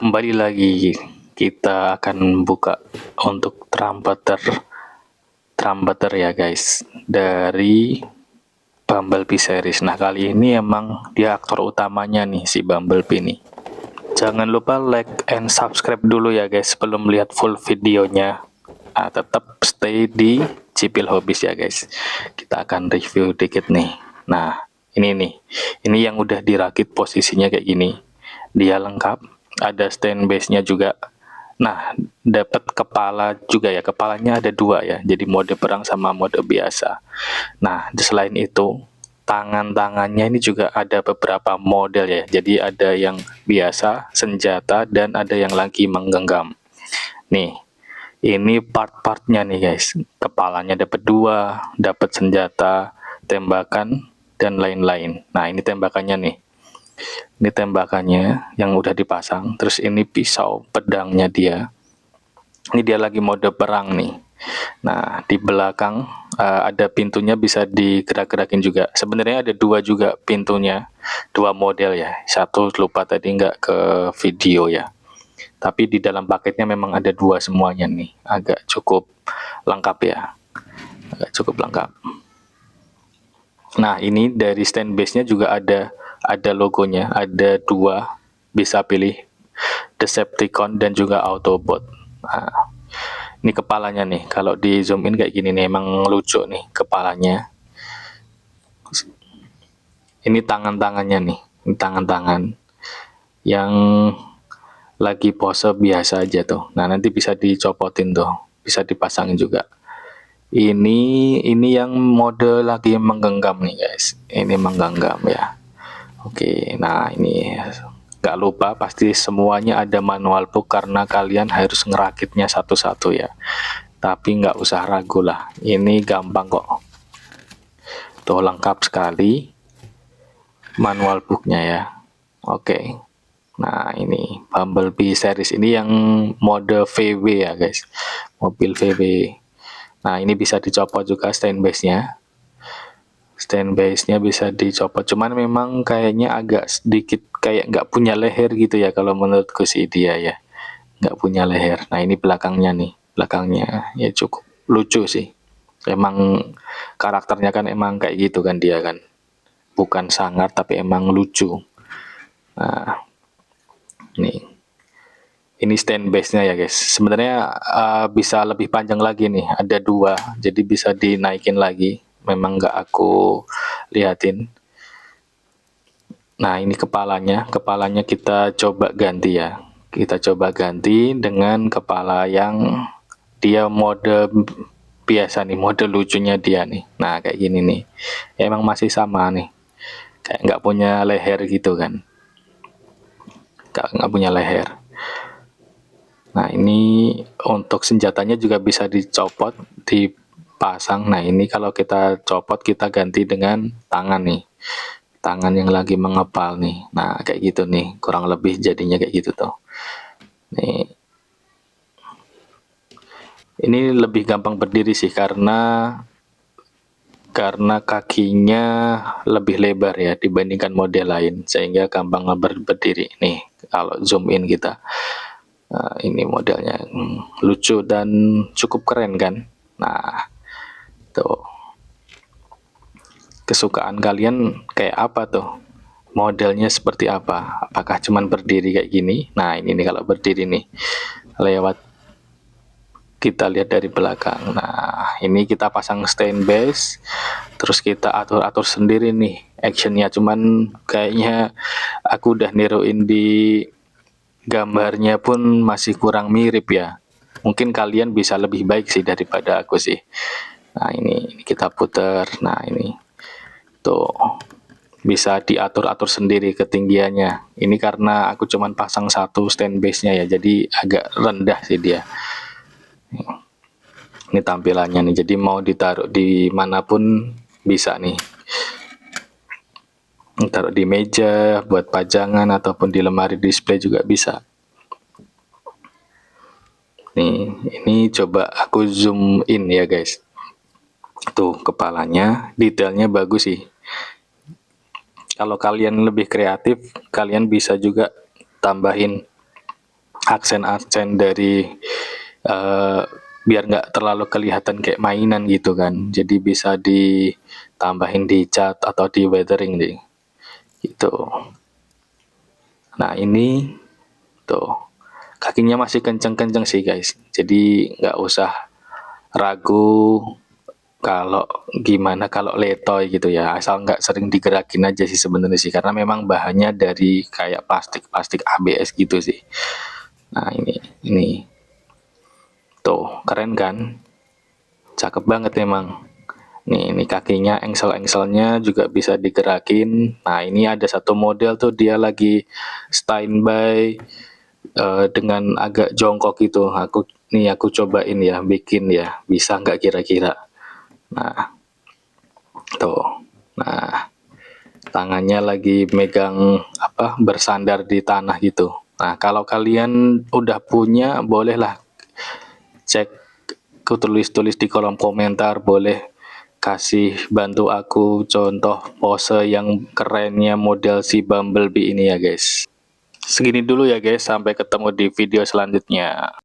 Kembali lagi kita akan buka untuk Trumpeter ya guys, dari Bumblebee series. Nah kali ini emang dia aktor utamanya nih, si Bumblebee nih. Jangan lupa like and subscribe dulu ya guys sebelum lihat full videonya. Nah, tetap stay di Cipil Hobbies ya guys. Kita akan review dikit nih. Nah ini nih, ini yang udah dirakit posisinya kayak gini. Dia lengkap, ada stand base-nya juga. Nah, dapat kepala juga ya. Kepalanya ada dua ya. Jadi mode perang sama mode biasa. Nah, selain itu, tangan-tangannya ini juga ada beberapa model ya. Jadi ada yang biasa, senjata, dan ada yang lagi menggenggam. Nih, ini part-partnya nih guys. Kepalanya dapat dua, dapat senjata, tembakan, dan lain-lain. Nah, ini tembakannya nih. Ini tembakannya yang udah dipasang. Terus ini pisau pedangnya dia. Ini dia lagi mode perang nih. Nah, di belakang ada pintunya, bisa digerak-gerakin juga. Sebenarnya ada dua juga pintunya, dua model ya. Satu lupa tadi nggak ke video ya. Tapi di dalam paketnya memang ada dua semuanya nih. Agak cukup lengkap ya. Agak cukup lengkap. Nah, ini dari stand base-nya juga ada logonya, ada dua, bisa pilih Decepticon dan juga Autobot. Nah, ini kepalanya nih, kalau di zoom in kayak gini nih, emang lucu nih kepalanya. Ini tangan-tangannya nih, ini tangan-tangan yang lagi pose biasa aja tuh. Nah, nanti bisa dicopotin tuh, bisa dipasangin juga. Ini yang mode lagi menggenggam nih guys. Ini menggenggam ya. Oke, nah ini gak lupa pasti semuanya ada manual book karena kalian harus ngerakitnya satu-satu ya. Tapi nggak usah ragu lah, ini gampang kok. Tuh lengkap sekali manual booknya ya. Oke. Nah ini Bumblebee series ini yang mode VW ya guys, mobil VW. Nah ini bisa dicopot juga stand base-nya. Stand base-nya bisa dicopot, cuman memang kayaknya agak sedikit kayak nggak punya leher gitu ya kalau menurutku sih dia ya. Nggak punya leher. Nah ini belakangnya nih, belakangnya ya cukup lucu sih. Emang karakternya kan emang kayak gitu kan dia kan. Bukan sangar tapi emang lucu. Nah nih. Ini stand base-nya ya guys. Sebenarnya bisa lebih panjang lagi nih. Ada dua, jadi bisa dinaikin lagi. Memang nggak aku liatin. Nah ini kepalanya. Kepalanya kita coba ganti ya. Kita coba ganti dengan kepala yang dia mode biasa nih. Mode lucunya dia nih. Nah kayak gini nih. Ya, emang masih sama nih. Kayak nggak punya leher gitu kan. Nggak punya leher. Nah ini untuk senjatanya juga bisa dicopot, dipasang. Nah ini kalau kita copot kita ganti dengan tangan nih, tangan yang lagi mengepal nih. Nah kayak gitu nih, kurang lebih jadinya kayak gitu tuh. Nih, ini lebih gampang berdiri sih karena kakinya lebih lebar ya dibandingkan model lain, sehingga gampang berdiri. Nih kalau zoom in kita. Nah, ini modelnya lucu dan cukup keren kan. Nah, tuh. Kesukaan kalian kayak apa tuh? Modelnya seperti apa? Apakah cuman berdiri kayak gini? Nah, ini nih kalau berdiri nih. Lewat kita lihat dari belakang. Nah, ini kita pasang stand base, terus kita atur-atur sendiri nih actionnya. Cuman kayaknya aku udah niruin di gambarnya pun masih kurang mirip ya. Mungkin kalian bisa lebih baik sih daripada aku sih. Nah ini kita putar. Nah ini tuh bisa diatur-atur sendiri ketinggiannya. Ini karena aku cuman pasang satu stand base-nya ya, jadi agak rendah sih dia. Ini tampilannya nih, jadi mau ditaruh di manapun bisa nih. Taruh di meja buat pajangan ataupun di lemari display juga bisa. Nih, ini coba aku zoom in ya guys. Tuh kepalanya, detailnya bagus sih. Kalau kalian lebih kreatif, kalian bisa juga tambahin aksen-aksen dari biar nggak terlalu kelihatan kayak mainan gitu kan. Jadi bisa ditambahin di cat atau di weathering nih. Gitu. Nah, ini tuh kakinya masih kenceng-kenceng sih guys. Jadi nggak usah ragu kalau gimana kalau letoy gitu ya, asal nggak sering digerakin aja sih sebenarnya sih, karena memang bahannya dari kayak plastik ABS gitu sih. Nah ini tuh keren kan, cakep banget memang. Ini kakinya, engsel-engselnya juga bisa digerakin. Nah ini ada satu model tuh dia lagi standby dengan agak jongkok gitu. Aku cobain ya, bikin ya, bisa nggak kira-kira. Nah tuh, nah tangannya lagi megang apa, bersandar di tanah gitu. Nah kalau kalian udah punya, bolehlah cek, aku tulis di kolom komentar, boleh kasih bantu aku contoh pose yang kerennya model si Bumblebee ini ya guys. Segini dulu ya guys, sampai ketemu di video selanjutnya.